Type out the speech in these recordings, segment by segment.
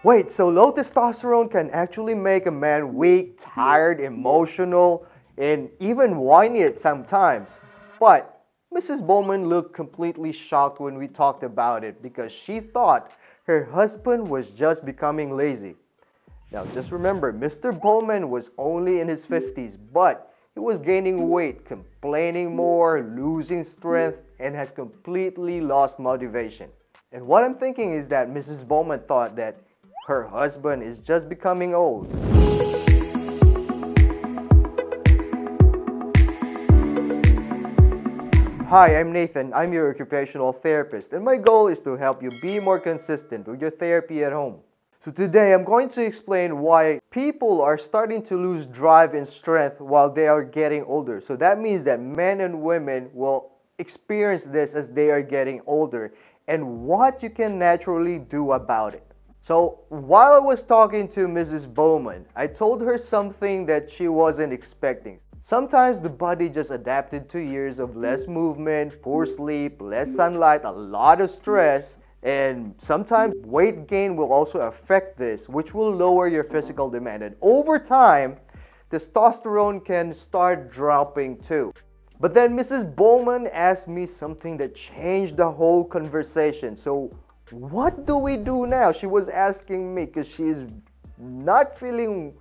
Wait, so low testosterone can actually make a man weak, tired, emotional, and even whiny at sometimes. But Mrs. Bowman looked completely shocked when we talked about it because she thought her husband was just becoming lazy. Now, just remember, Mr. Bowman was only in his 50s, but he was gaining weight, complaining more, losing strength, and has completely lost motivation. And what I'm thinking is that Mrs. Bowman thought that her husband is just becoming old. Hi, I'm Nathan. I'm your occupational therapist, and my goal is to help you be more consistent with your therapy at home. So today I'm going to explain why people are starting to lose drive and strength while they are getting older. So that means that men and women will experience this as they are getting older and what you can naturally do about it. So while I was talking to Mrs. Bowman, I told her something that she wasn't expecting. Sometimes the body just adapted to years of less movement, poor sleep, less sunlight, a lot of stress. And sometimes weight gain will also affect this, which will lower your physical demand. And over time, testosterone can start dropping too. But then Mrs. Bowman asked me something that changed the whole conversation. So what do we do now? She was asking me because she's not feeling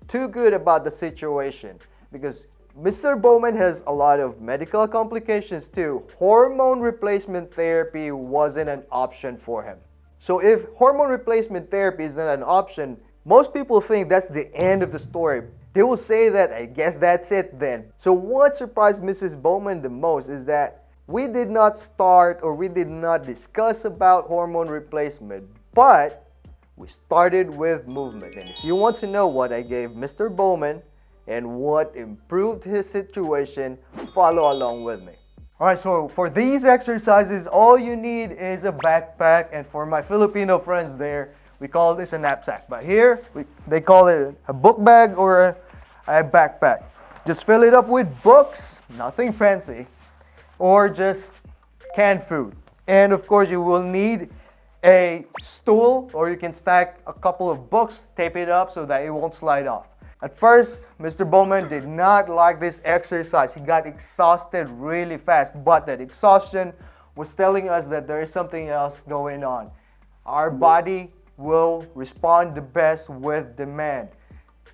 too good about the situation. Because Mr. Bowman has a lot of medical complications too. Hormone replacement therapy wasn't an option for him. So if hormone replacement therapy isn't an option, most people think that's the end of the story. They will say that, I guess that's it then. So what surprised Mrs. Bowman the most is that we did not start or we did not discuss about hormone replacement, but we started with movement. And if you want to know what I gave Mr. Bowman and what improved his situation, follow along with me. Alright, so for these exercises, all you need is a backpack, and for my Filipino friends there, we call this a knapsack. But here, they call it a book bag or a backpack. Just fill it up with books, nothing fancy, or just canned food. And of course, you will need a stool, or you can stack a couple of books, tape it up so that it won't slide off. At first, Mr. Bowman did not like this exercise. He got exhausted really fast, but that exhaustion was telling us that there is something else going on. Our body will respond the best with demand.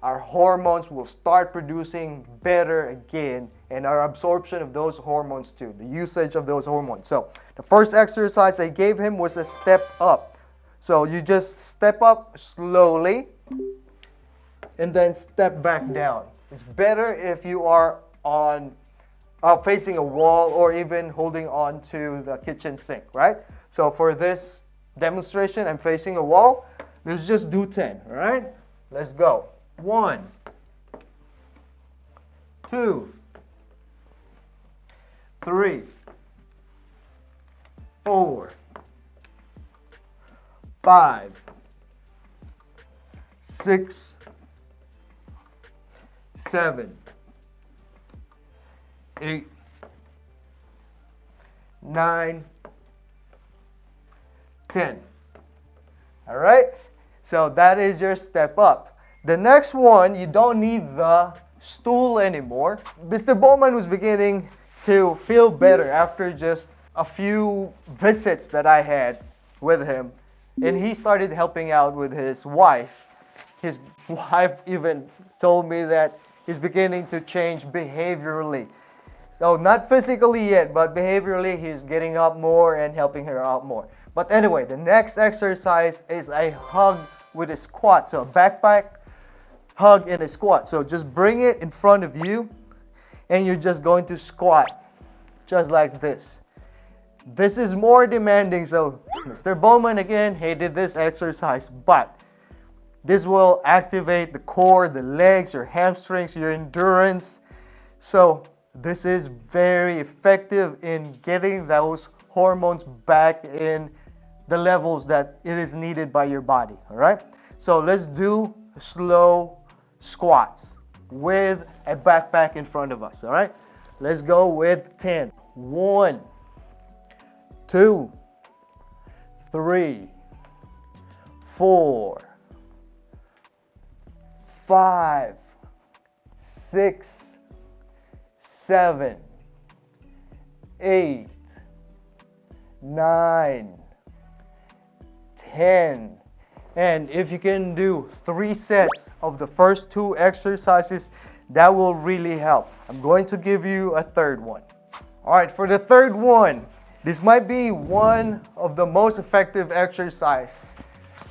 Our hormones will start producing better again, and our absorption of those hormones too, the usage of those hormones. So the first exercise I gave him was a step up. So you just step up slowly and then step back down. It's better if you are on facing a wall or even holding on to the kitchen sink, right? So for this demonstration, I'm facing a wall. Let's just do 10, all right? Let's go. 1, 2, 3, 4, 5, 6, 7, 8, 9, 10. All right? So that is your step up. The next one, you don't need the stool anymore. Mr. Bowman was beginning to feel better after just a few visits that I had with him. And he started helping out with his wife. His wife even told me that he's beginning to change behaviorally. So not physically yet, but behaviorally he's getting up more and helping her out more. But anyway, the next exercise is a hug with a squat. So a backpack, hug, and a squat. So just bring it in front of you and you're just going to squat just like this. This is more demanding. So Mr. Bowman again hated this exercise, but this will activate the core, the legs, your hamstrings, your endurance. So this is very effective in getting those hormones back in the levels that it is needed by your body. All right. So let's do slow squats with a backpack in front of us. All right. Let's go with 10. 1, 2, 3, 4, 5, 6, 7, 8, 9, 10. And if you can do 3 sets of the first 2 exercises, that will really help. I'm going to give you a third one. All right, for the third one, this might be one of the most effective exercise,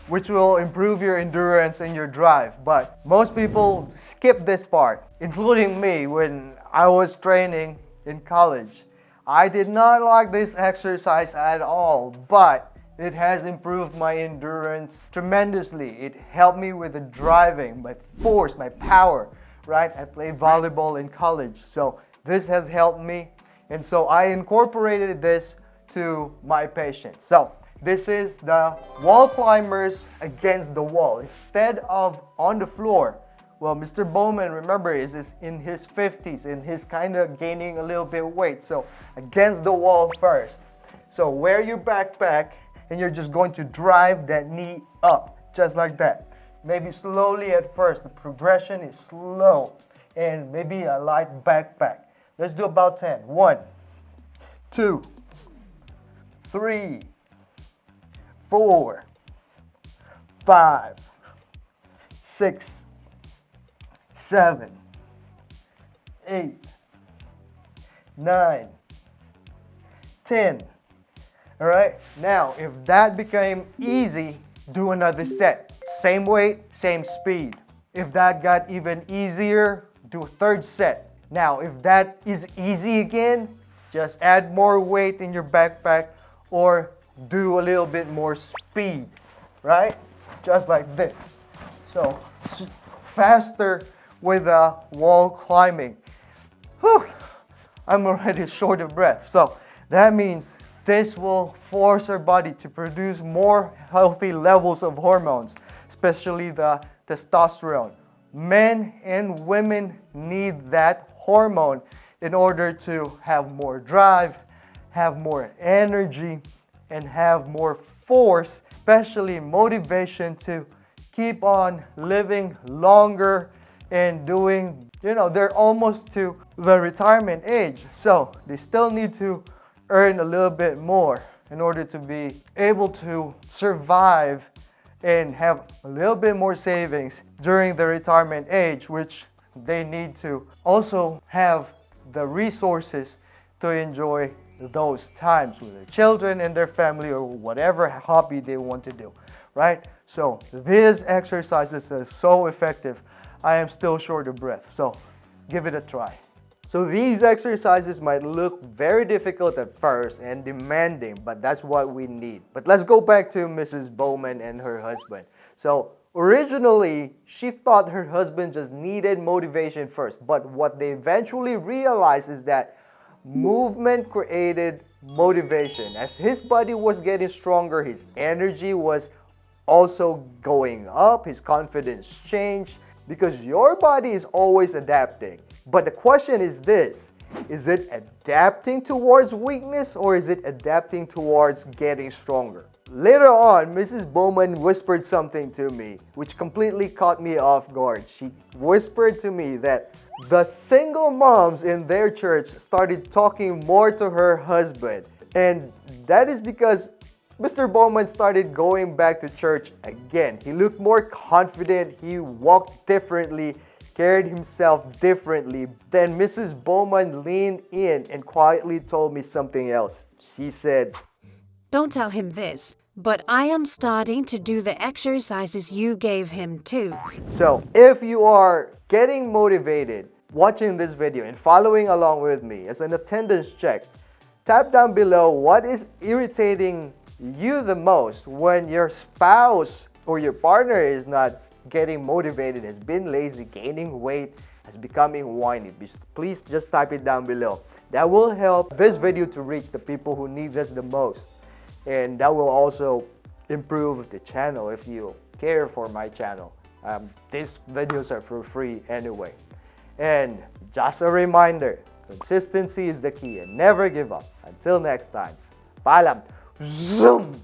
which will improve your endurance and your drive. But most people skip this part, including me when I was training in college. I did not like this exercise at all, but it has improved my endurance tremendously. It helped me with the driving, my force, my power, right? I played volleyball in college, so this has helped me. And so I incorporated this to my patients. So this is the wall climbers against the wall. Instead of on the floor, well, Mr. Bowman, remember, is in his 50s and he's kind of gaining a little bit of weight. So against the wall first. So wear your backpack and you're just going to drive that knee up, just like that. Maybe slowly at first. The progression is slow and maybe a light backpack. Let's do about 10. 1, 2, 3, 4, 5, 6, 7, 8, 9, 10. All right, now if that became easy, do another set. Same weight, same speed. If that got even easier, do a third set. Now, if that is easy again, just add more weight in your backpack or do a little bit more speed, right? Just like this. So, faster with wall climbing. Whew, I'm already short of breath. So, that means this will force our body to produce more healthy levels of hormones, especially the testosterone. Men and women need that hormone in order to have more drive, have more energy, and have more force, especially motivation to keep on living longer and doing, they're almost to the retirement age. So they still need to earn a little bit more in order to be able to survive and have a little bit more savings during the retirement age, which they need to also have the resources to enjoy those times with their children and their family or whatever hobby they want to do, right? So these exercises are so effective. I am still short of breath, so give it a try. So these exercises might look very difficult at first and demanding, but that's what we need. But let's go back to Mrs. Bowman and her husband. So originally, she thought her husband just needed motivation first, but what they eventually realized is that movement created motivation. As his body was getting stronger, his energy was also going up, his confidence changed, because your body is always adapting. But the question is this: is it adapting towards weakness or is it adapting towards getting stronger? Later on, Mrs. Bowman whispered something to me which completely caught me off guard. She whispered to me that the single moms in their church started talking more to her husband. And that is because Mr. Bowman started going back to church again. He looked more confident, he walked differently, carried himself differently. Then Mrs. Bowman leaned in and quietly told me something else. She said, "Don't tell him this, but I am starting to do the exercises you gave him too." So, if you are getting motivated watching this video and following along with me as an attendance check, tap down below what is irritating you the most when your spouse or your partner is not getting motivated, has been lazy, gaining weight, is becoming whiny. Please just type it down below. That will help this video to reach the people who need us the most. And that will also improve the channel if you care for my channel. These videos are for free anyway. And just a reminder, consistency is the key and never give up. Until next time, paalam! Zoom!